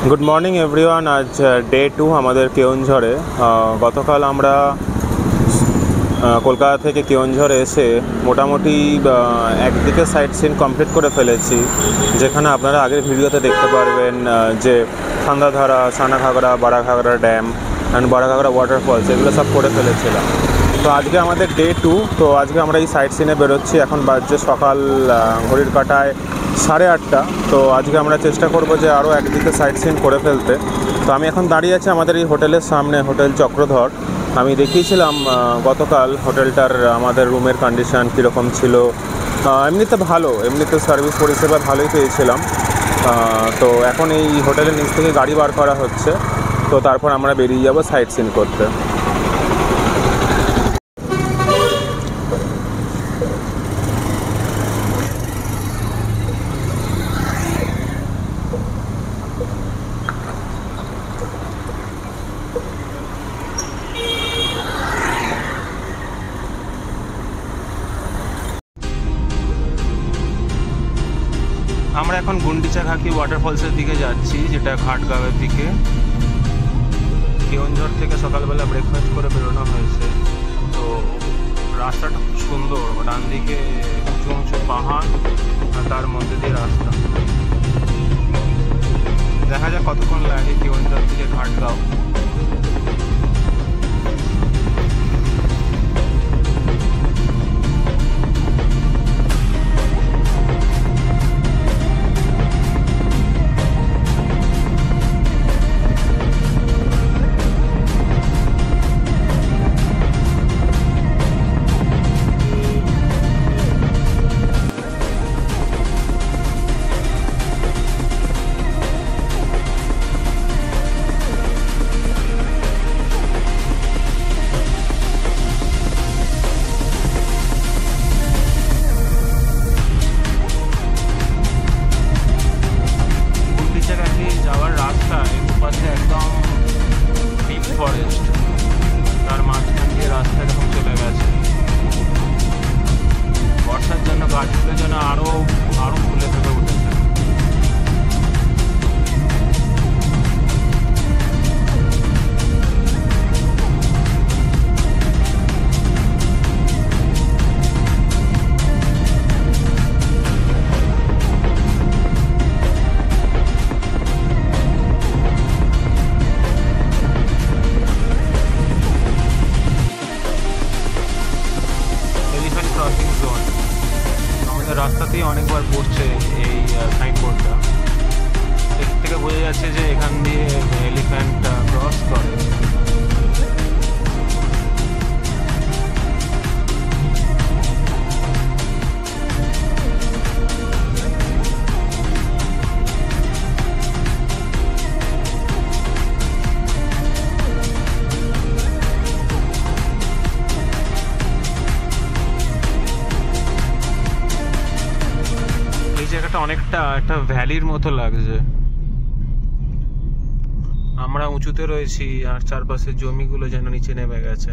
Good morning everyone. আজ day 2 আমাদের কেওনঝড়ে। গতকাল আমরা কলকাতা থেকে কেওনঝড়ে এসে মোটামুটি একদিকে সাইট সিন কমপ্লিট করে ফেলেছি, যেখানে আপনারা আগের ভিডিওতে দেখতে পারবেন যে ঠান্ডাধারা, সানাঘাগরা, বাড়াঘাগরা ড্যাম অ্যান্ড বাড়াঘাগরা ওয়াটারফলস এগুলো সব করে ফেলেছিলাম। তো আজকে আমাদের ডে 2। তো আজকে আমরা এই সাইট সিনে বেরোচ্ছি। এখন বাজছে সকাল ঘড়ির কাঁটায় 8:30। তো আজকে আমরা চেষ্টা করব যে আরও একদিকে সাইট সিন করে ফেলতে। তো আমি এখন দাঁড়িয়ে আছি আমাদের এই হোটেলের সামনে, হোটেল চক্রধর। আমি দেখিয়েছিলাম গতকাল হোটেলটার আমাদের রুমের কন্ডিশান কীরকম ছিল। এমনিতে ভালো, এমনিতে সার্ভিস পরিষেবা ভালোই পেয়েছিলাম। তো এখন এই হোটেলের নিচ থেকে গাড়ি বার করা হচ্ছে। তো তারপর আমরা বেরিয়ে যাব সাইট সিন করতে। আমরা এখন গুন্ডিচাঘাকি ওয়াটারফলসের দিকে যাচ্ছি, যেটা ঘাটগাঁওয়ের দিকে। কেওনঝড় থেকে সকালবেলা ব্রেকফাস্ট করে বেরোনো হয়েছে। তো রাস্তাটা খুব সুন্দর, ডান দিকে উঁচু উঁচু পাহাড় আর তার মধ্যে দিয়ে রাস্তা। দেখা যাক কতক্ষণ লাগে কেওনঝড় থেকে ঘাটগাঁও। যাওয়ার রাস্তায় দুপাশে একদম ডিপ ফরেস্ট, তার মাঝখান দিয়ে রাস্তা এরকম চলে গেছে। বর্ষার জন্য গাছগুলোর জন্য আরো ফুলে ফেপে উঠেছে। ক্রসিং জোন আমাদের রাস্তাতেই অনেকবার পড়ছে এই সাইনবোর্ডটা। এর থেকে বোঝা যাচ্ছে যে এখান দিয়ে এলিফ্যান্ট ক্রস করে। জায়গাটা অনেকটা একটা ভ্যালির মতো লাগছে। আমরা উঁচুতে রয়েছি আর চারপাশের জমিগুলো যেন নিচে নেমে গেছে।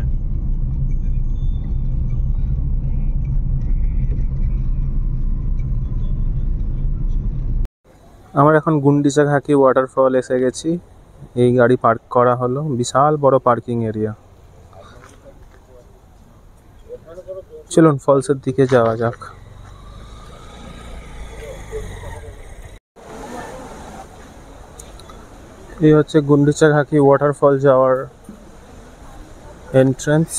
আমরা এখন গুন্ডিচাঘাকি ওয়াটারফল এসে গেছি। এই গাড়ি পার্ক করা হলো, বিশাল বড় পার্কিং এরিয়া। চলুন ফলসের দিকে যাওয়া যাক। এই হচ্ছে গুন্ডিচাঘাকি ওয়াটারফল যাওয়ার এন্ট্রান্স।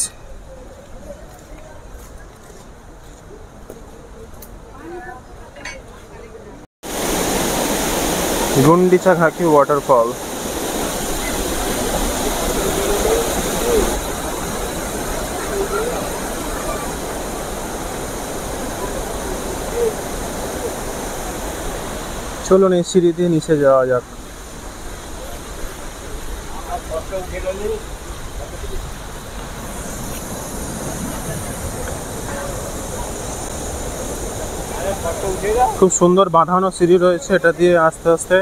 গুন্ডিচাঘাকি ওয়াটারফল। চলুন এই সিঁড়ি দিয়ে নিচে যাওয়া যাক। খুব সুন্দর বাঁধানো সিঁড়ি রয়েছে, এটা দিয়ে আস্তে আস্তে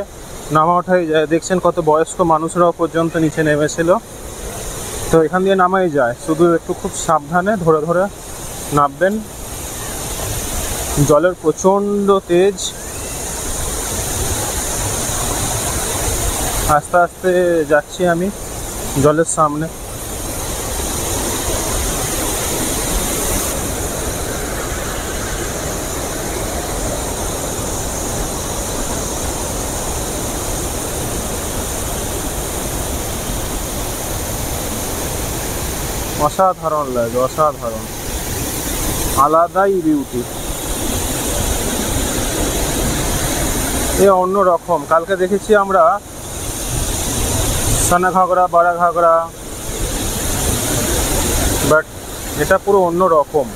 নামা ওঠাই যায়। দেখছেন কত বয়স্ক মানুষরাও পর্যন্ত নিচে নেমেছিল। তো এখান দিয়ে নামাই যায়, শুধু একটু খুব সাবধানে ধরে ধরে নামবেন। জলের প্রচণ্ড তেজ। আস্তে আস্তে যাচ্ছি আমি জলের সামনে। অসাধারণ লাগে, অসাধারণ, আলাদাই বিউটি। এ অন্য রকম। কালকে দেখেছি আমরা সানা ঘাগরা, বাড়া ঘাগরা, বাট এটা পুরো অন্য রকম।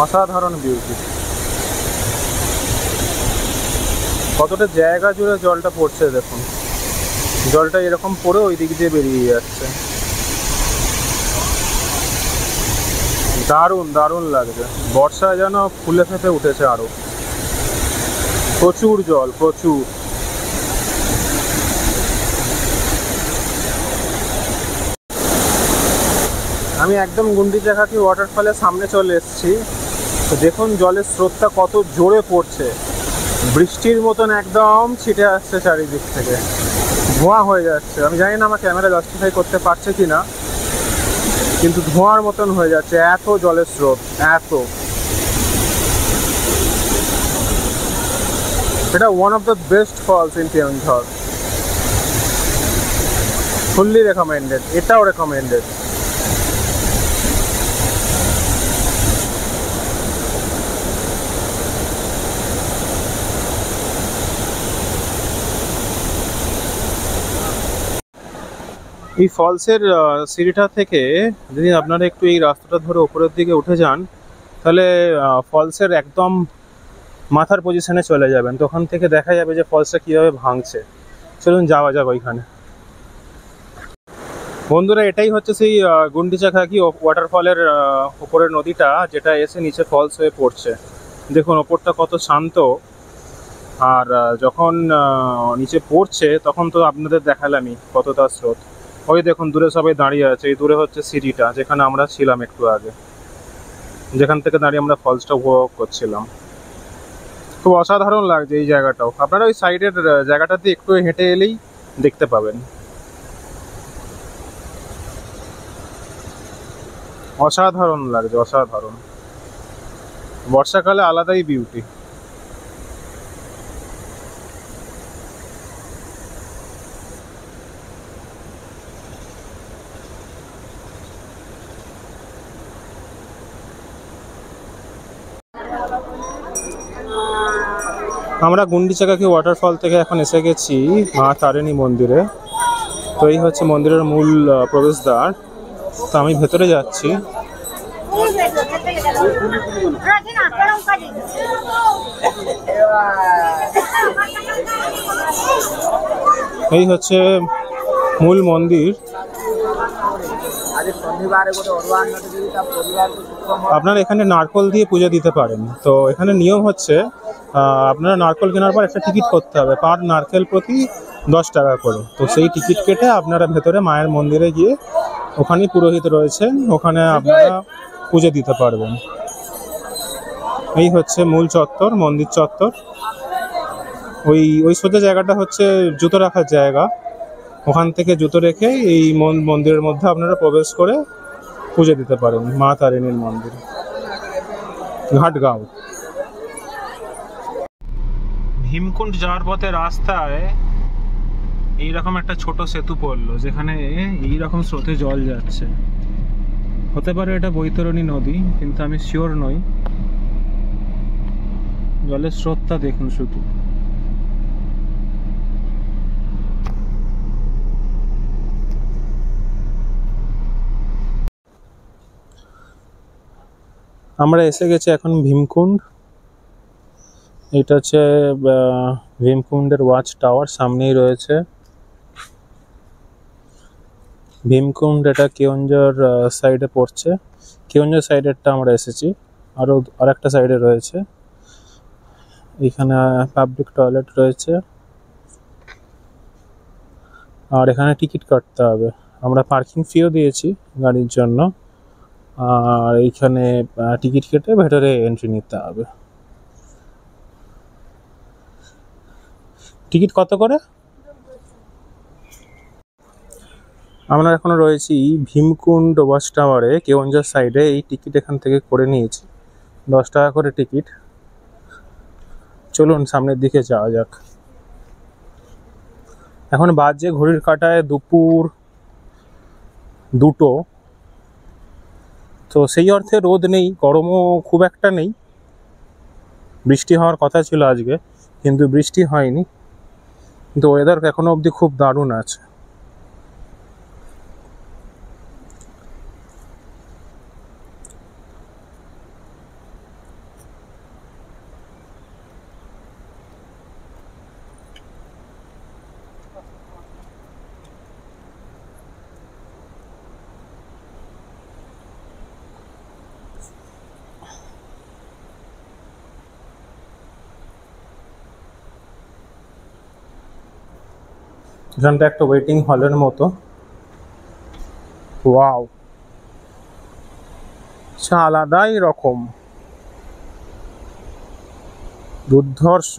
অসাধারণ বিউটি। কতটা জায়গা জুড়ে জলটা পড়ছে দেখুন। জলটা এরকম পড়ে ওই দিক দিয়ে বেরিয়ে যাচ্ছে। দারুণ দারুণ লাগছে। বর্ষায় যেন ফুলে ফেঁপে উঠেছে আরো। প্রচুর জল, প্রচুর। আমি একদম গুন্ডিচাঘাটি ওয়াটারফলের সামনে চলে এসেছি। তো দেখুন জলের স্রোতটা কত জোরে পড়ছে, বৃষ্টির মতন একদম ছিটে আসছে চারিদিক থেকে, ধোঁয়া হয়ে যাচ্ছে। আমি জানি না আমার ক্যামেরা জাস্টিফাই করতে পারছে কি না, কিন্তু ধোঁয়ার মতন হয়ে যাচ্ছে, এত জলের স্রোত, এত। এটা one of the best falls in Keonjhar. Fully recommended, এটাও রেকমেন্ডেড। এই ফলসের সিঁড়িটা থেকে যদি আপনারা একটু এই রাস্তাটা ধরে উপরের দিকে উঠে যান, তাহলে ফলসের একদম মাথার পজিশনে চলে যাবেন। তো ওখান থেকে দেখা যাবে যে ফলসটা কীভাবে ভাঙছে। চলুন যাওয়া যাক ওইখানে। বন্ধুরা, এটাই হচ্ছে সেই গুন্ডিচাঘাগি ওয়াটারফলের উপরের নদীটা, যেটা এসে নিচে ফলস হয়ে পড়ছে। দেখুন ওপরটা কত শান্ত, আর যখন নিচে পড়ছে তখন তো আপনাদের দেখালামই কতটা স্রোত। ওই দেখুন দূরে সবাই দাঁড়িয়ে আছে। এই দূরে হচ্ছে সিঁড়িটা, যেখানে আমরা ছিলাম একটু আগে, যেখান থেকে দাঁড়িয়ে আমরা ফলসটা উপভোগ করছিলাম। খুব অসাধারণ লাগছে এই জায়গাটাও। আপনারা ওই সাইডের জায়গাটাতে একটু হেঁটে এলেই দেখতে পাবেন। অসাধারণ লাগছে, অসাধারণ। বর্ষাকালে আলাদাই বিউটি। আমরা গুন্ডিচাঘাগি ওয়াটারফল থেকে এখন এসে গেছি মা তারিণী মন্দিরে। তো এই হচ্ছে মন্দিরের মূল প্রবেশদ্বার। তো আমি ভেতরে যাচ্ছি। এই হচ্ছে মূল মন্দির। আপনারা এখানে নারকল দিয়ে পুজো দিতে পারেন। তো এখানে নিয়ম হচ্ছে আপনারা নারকল কেনার পর একটা টিকিট করতে হবে, পার নারকেল প্রতি 10 টাকা করে। তো সেই টিকিট কেটে আপনারা ভেতরে মায়ের মন্দিরে গিয়ে, ওখানে পুরোহিত রয়েছেন, ওখানে আপনারা পুজো দিতে পারবেন। এই হচ্ছে মূল চত্বর, মন্দির চত্বর। ওই সোজা জায়গাটা হচ্ছে জুতো রাখার জায়গা। ওখান থেকে জুতো রেখে এই মন্দিরের মধ্যে আপনারা প্রবেশ করে পুজো দিতে পারেন মা তারিণীর মন্দির, ঘাটগাঁও। ভীমকুণ্ড যাওয়ার পথে রাস্তায় এইরকম একটা ছোট সেতু পড়লো, যেখানে এইরকম স্রোতে জল যাচ্ছে। হতে পারে এটা বৈতরণী নদী, কিন্তু আমি শিওর নই। জলের স্রোতটা দেখুন শুধু। আমরা এসে গেছি এখন ভীমকুণ্ড। এটা হচ্ছে ভীমকুণ্ডের ওয়াচ টাওয়ার, সামনেই রয়েছে ভীমকুণ্ড। এটা কেওনঝড় সাইডে পড়ছে। কেওনঝড় সাইডেরটা আমরা এসেছি, আর একটা সাইডে রয়েছে। এখানে পাবলিক টয়লেট রয়েছে, আর এখানে টিকিট কাটতে হবে। আমরা পার্কিং ফিও দিয়েছি গাড়ির জন্য, আর এইখানে টিকিট কেটে ভেতরে এন্ট্রি নিতে হবে। টিকিট কত করে? আমরা এখনো রয়েছি ভীমকুণ্ড ওয়াচ টাওয়ারে, কেওনঝড় সাইডে। এই টিকিট এখান থেকে করে নিয়েছি, 10 টাকা করে টিকিট। চলুন সামনের দিকে যাওয়া যাক। এখন বাজে ঘড়ির কাঁটায় দুপুর 2টো। তো সেই অর্থে রোদ নেই, গরমও খুব একটা নেই। বৃষ্টি হওয়ার কথা ছিল আজকে, কিন্তু বৃষ্টি হয়নি। কিন্তু ওয়েদার এখনো অবধি খুব দারুণ আছে। এখানটা একটা ওয়েটিং হলের মতো। ওয়াও, আলাদাই রকম, দুর্ধর্ষ।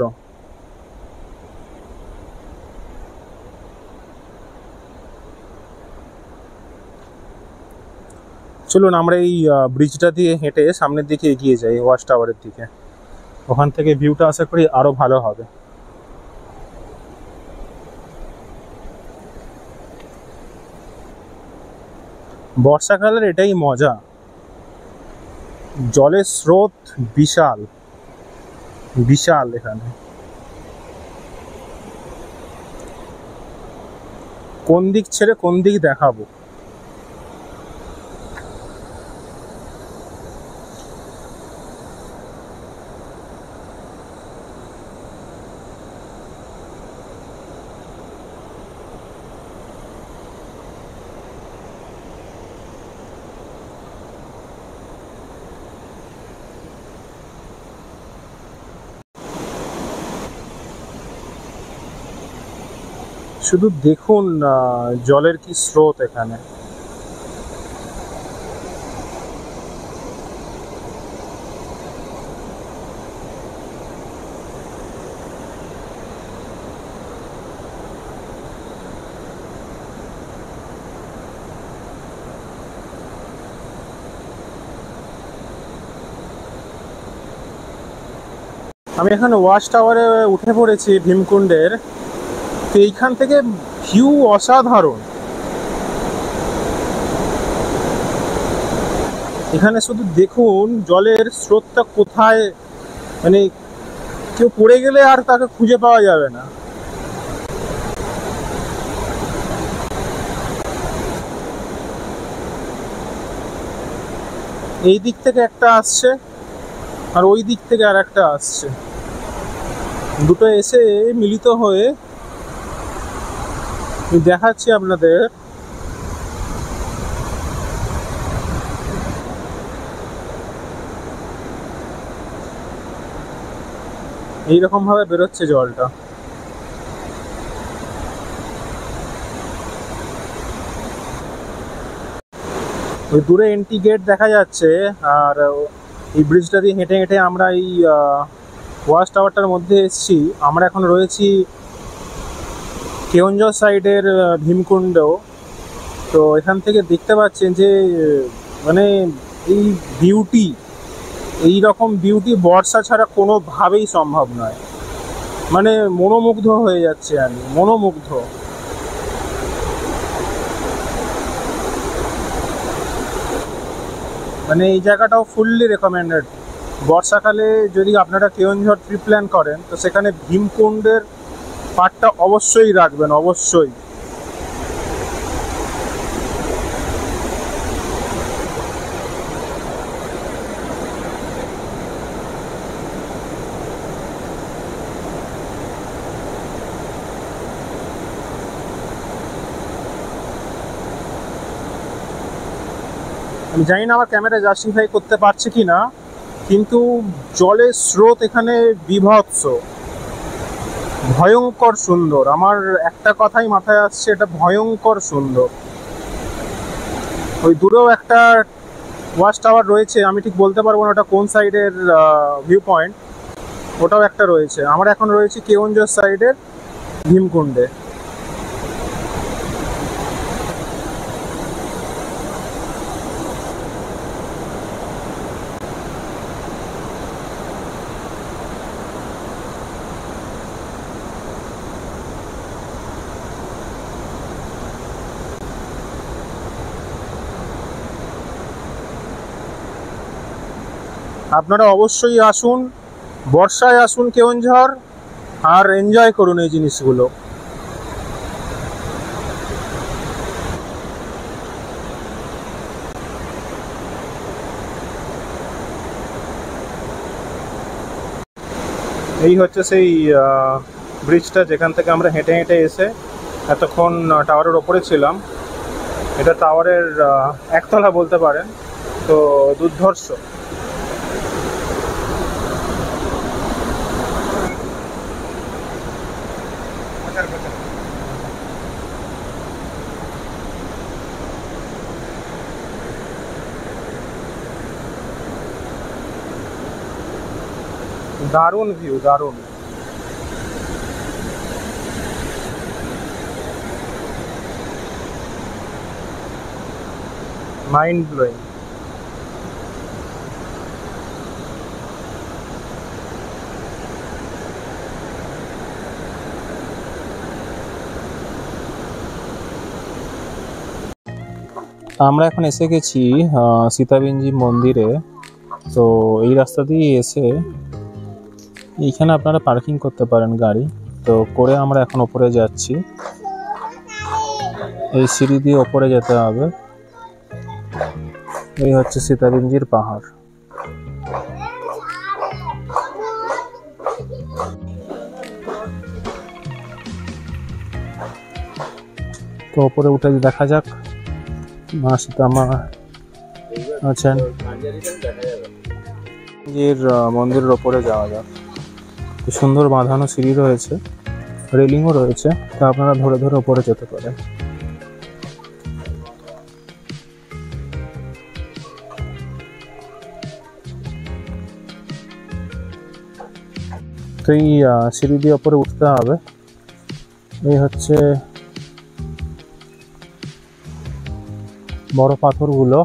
চলুন আমরা এই ব্রিজটা দিয়ে হেঁটে সামনের দিকে এগিয়ে যাই, ওয়াচ টাওয়ারের দিকে। ওখান থেকে ভিউটা আশা করি আরো ভালো হবে। বর্ষাকালের এটাই মজা, জলের স্রোত বিশাল বিশাল। এখানে কোন দিক ছেড়ে কোন দিক দেখাবো? শুধু দেখুন জলের কি স্রোত এখানে। আমি এখন ওয়াচ টাওয়ারে উঠে পড়েছি ভীমকুণ্ডের। তো এইখান থেকে ভিউ অসাধারণ। এখানে শুধু দেখুন জলের স্রোতটা কোথায়, মানে কেউ পড়ে গেলে আর তাকে খুঁজে পাওয়া যাবে না। এই দিক থেকে একটা আসছে আর ওই দিক থেকে আর একটা আসছে, দুটো এসে মিলিত হয়ে দেখাচ্ছি আপনাদের। এইরকম ভাবে বেরোচ্ছে জলটা। ওই দূরে এন্ট্রি গেট দেখা যাচ্ছে। আর এই ব্রিজটা দিয়ে হেঁটে হেঁটে আমরা এই ওয়াচ টাওয়ারটার মধ্যে এসেছি। আমরা এখন রয়েছি কেওনঝড় সাইডের ভীমকুণ্ড। তো এখান থেকে দেখতে পাচ্ছেন যে মানে এই বিউটি, এই রকম বিউটি বর্ষা ছাড়া কোনোভাবেই সম্ভব নয়। মানে মনোমুগ্ধ হয়ে যাচ্ছে, আমি মনোমুগ্ধ। মানে এই জায়গাটাও ফুললি রেকমেন্ডেড। বর্ষাকালে যদি আপনারা কেওনঝড় ট্রিপ প্ল্যান করেন তো সেখানে ভীমকুণ্ডের পার্টটা অবশ্যই রাখবেন, অবশ্যই। আমি জানি না আমার ক্যামেরা জাস্টিফাই করতে পারছে কি না, কিন্তু জলের স্রোত এখানে বিভৎস, ভয়ঙ্কর সুন্দর। আমার একটা কথাই মাথায় আসছে, এটা ভয়ঙ্কর সুন্দর। ওই দূরেও একটা ওয়াচ টাওয়ার রয়েছে, আমি ঠিক বলতে পারবো না ওটা কোন সাইডের ভিউ পয়েন্ট, ওটাও একটা রয়েছে। আমরা এখন রয়েছি কেওনঝড় সাইডের ভীমকুণ্ডে। আপনারা অবশ্যই আসুন, বর্ষায় আসুন কেওনঝড়, আর এনজয় করুন এই জিনিসগুলো। এই হচ্ছে সেই ব্রিজটা যেখান থেকে আমরা হেঁটে হেঁটে এসে এতক্ষণ টাওয়ারের ওপরে ছিলাম। এটা টাওয়ারের একতলা বলতে পারেন, তো দুর্ধর্ষ। দারুণ ভিউ, দারুণ। Mind blowing. আমরা এখন এসে গেছি সীতাবিঞ্জি মন্দিরে। তো এই রাস্তা দিয়ে এসে এইখানে আপনারা পার্কিং করতে পারেন গাড়ি। তো করে আমরা এখন ওপরে যাচ্ছি, এই সিঁড়ি দিয়ে ওপরে যেতে হবে। এই হচ্ছে সীতাবিঞ্জির পাহাড়। তো ওপরে উঠে দেখা যাক মা সীতামা আছেন। মন্দিরের ওপরে যাওয়া যাক। সুন্দর বাঁধানো সিঁড়ি রয়েছে, রেলিংও রয়েছে, তা আপনারা ধরে ধরে ওপরে যেতে পারেন। তো এই সিঁড়ি দিয়ে ওপরে উঠতে হবে। এই হচ্ছে বড় পাথরগুলো।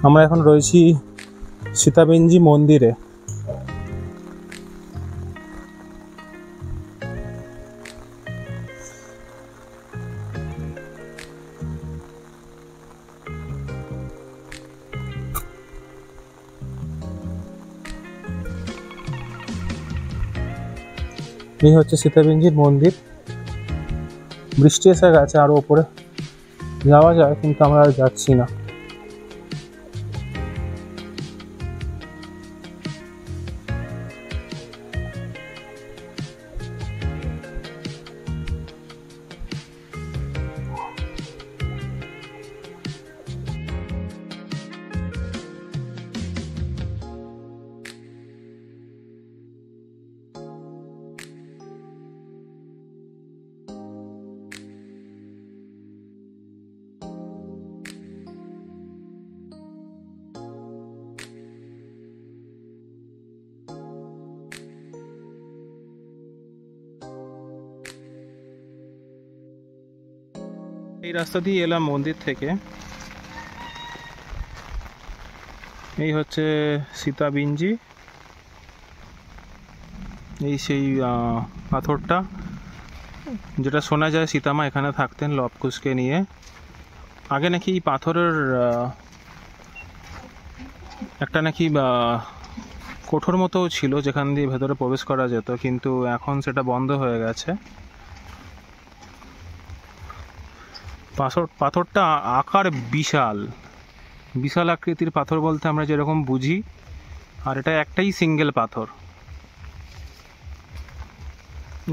আমরা এখন রয়েছি সীতাবিঞ্জি মন্দিরে। এই হচ্ছে সীতাবিঞ্জির মন্দির। বৃষ্টি এসে গেছে, আরো উপরে যাওয়া যায় কিন্তু আমরা আর যাচ্ছি না। এই রাস্তা দিয়ে এলাম মন্দির থেকে। এই হচ্ছে সীতাবিঞ্জি। এই সেই পাথরটা যেটা শোনা যায় সীতামা এখানে থাকতেন লবকুশকে নিয়ে। আগে নাকি এই পাথরের একটা নাকি কোঠর মতো ছিল যেখান দিয়ে ভেতরে প্রবেশ করা যেত, কিন্তু এখন সেটা বন্ধ হয়ে গেছে। পাথরটা আকার বিশাল, বিশাল আকৃতির পাথর বলতে আমরা যেরকম বুঝি, আর এটা একটাই সিঙ্গেল পাথর।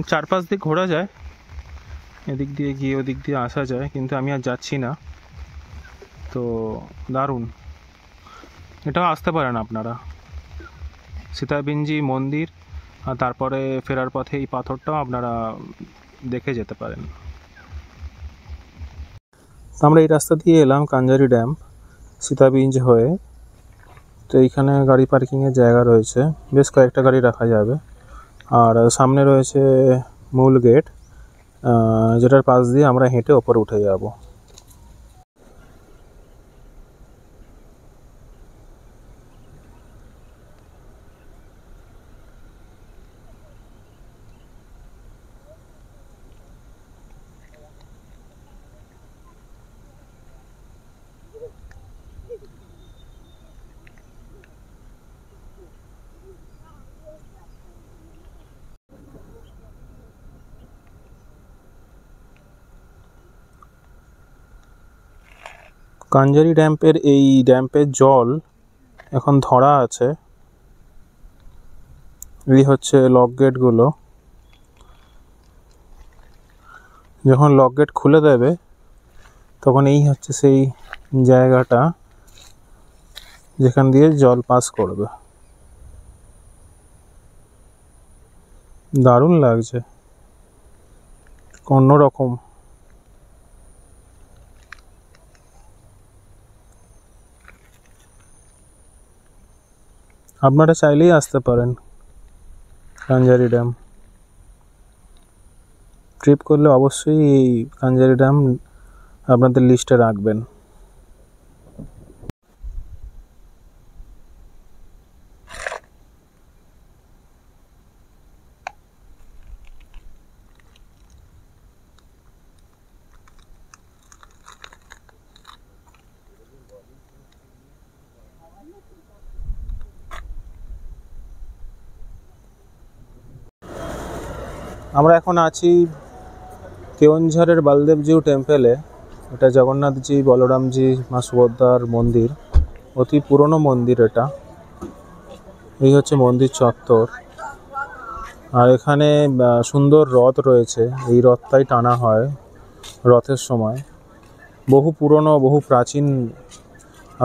চারপাশ দিয়ে ঘোরা যায়, এদিক দিয়ে গিয়ে ওদিক দিয়ে আসা যায়, কিন্তু আমি আর যাচ্ছি না। তো তো দারুণ, এটাও আসতে পারেন আপনারা। সীতাবিঞ্জি মন্দির আর তারপরে ফেরার পথে এই পাথরটাও আপনারা দেখে যেতে পারেন। আমরা এই রাস্তা দিয়ে এলাম কাঞ্জারি ড্যাম সীতাবিঞ্জ হয়ে। তো এইখানে গাড়ি পার্কিংয়ের জায়গা রয়েছে, বেশ কয়েকটা গাড়ি রাখা যাবে। আর সামনে রয়েছে মূল গেট, যেটার পাশ দিয়ে আমরা হেঁটে ওপরে উঠে যাব। কাঞ্জারি ড্যাম্পের জল এখন ধরা আছে। এই হচ্ছে লক গেটগুলো, যখন লক গেট খুলে দেবে তখন এই হচ্ছে সেই জায়গাটা যেখান দিয়ে জল পাস করবে। দারুণ লাগছে, অন্যরকম। আপনারা চাইলেই আসতে পারেন কাঞ্জারি ড্যাম। ট্রিপ করলে অবশ্যই এই কাঞ্জারি ড্যাম আপনাদের লিস্টে রাখবেন। আমরা এখন আছি কেওনঝড়ের বলদেবজিউ টেম্পেলে। এটা জগন্নাথজি, বলরামজি, মা সুভদ্রার মন্দির, অতি পুরনো মন্দির এটা। এই হচ্ছে মন্দির চত্বর। আর এখানে সুন্দর রথ রয়েছে, এই রথটাই টানা হয় রথের সময়। বহু পুরনো, বহু প্রাচীন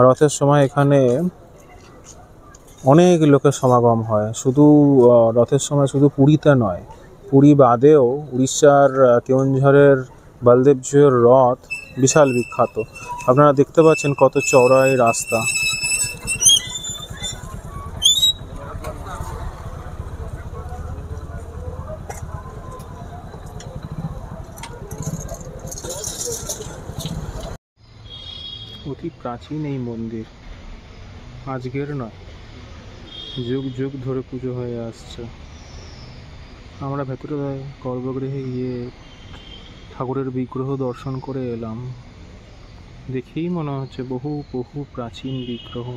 রথের সময় এখানে অনেক লোকের সমাগম হয়। শুধু রথের সময় শুধু পুরীতে নয়, পুরী বাদেও উড়িষ্যার কেওনঝড়ের বলদেবজিউর রথ বিশাল বিখ্যাত। আপনারা দেখতে পাচ্ছেন কত চওড়া এই রাস্তা। অতি প্রাচীন এই মন্দির, আজকের নয়, যুগ যুগ ধরে পুজো হয়ে আসছে। আমরা ভেতরে গর্ভগৃহে গিয়ে ঠাকুরের বিগ্রহ দর্শন করে এলাম। দেখেই মনে হচ্ছে বহু বহু প্রাচীন বিগ্রহ,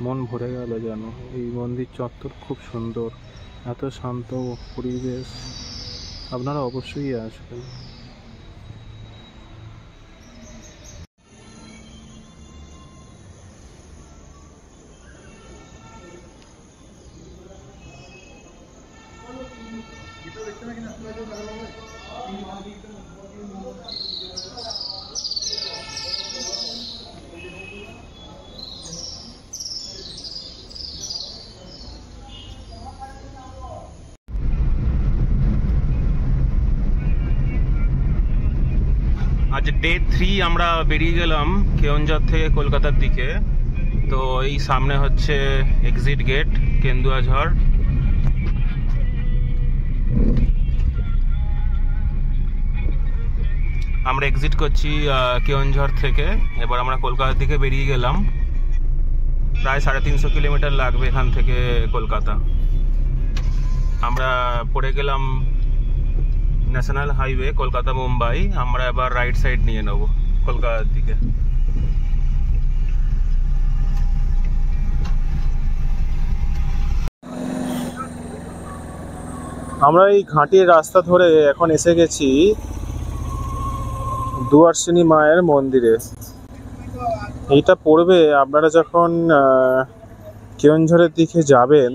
মন ভরে গেল যেন। এই মন্দির চত্বর খুব সুন্দর, এত শান্ত পরিবেশ, আপনারা অবশ্যই আসবেন। আজ ডে 3 আমরা বেরিয়ে গেলাম কেওনঝড় থেকে কলকাতার দিকে। তো এই সামনে হচ্ছে এক্সিট গেট কেন্দুয়াঝড়। আমরা এক্সিট করছি কেওনঝড় থেকে। এবার আমরা কলকাতার দিকে বেরিয়ে গেলাম। প্রায় 350 কিলোমিটার লাগবে এখান থেকে কলকাতা। আমরা পড়ে গেলাম ন্যাশনাল হাইওয়ে কলকাতা মুম্বাই। আমরা এবার রাইট সাইড নিয়ে নেব কলকাতার দিকে। আমরা এই ঘাটির রাস্তা ধরে এখন এসে গেছি দুয়ার্সিনী মায়ের মন্দিরে। এইটা পড়বে আপনারা যখন কেওনঝড়ের দিকে যাবেন,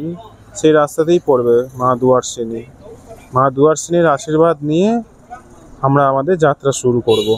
সেই রাস্তাতেই পড়বে মা দুয়ার্সিনী। মা দুয়ার্সিনীর আশীর্বাদ নিয়ে আমরা আমাদের যাত্রা শুরু করব।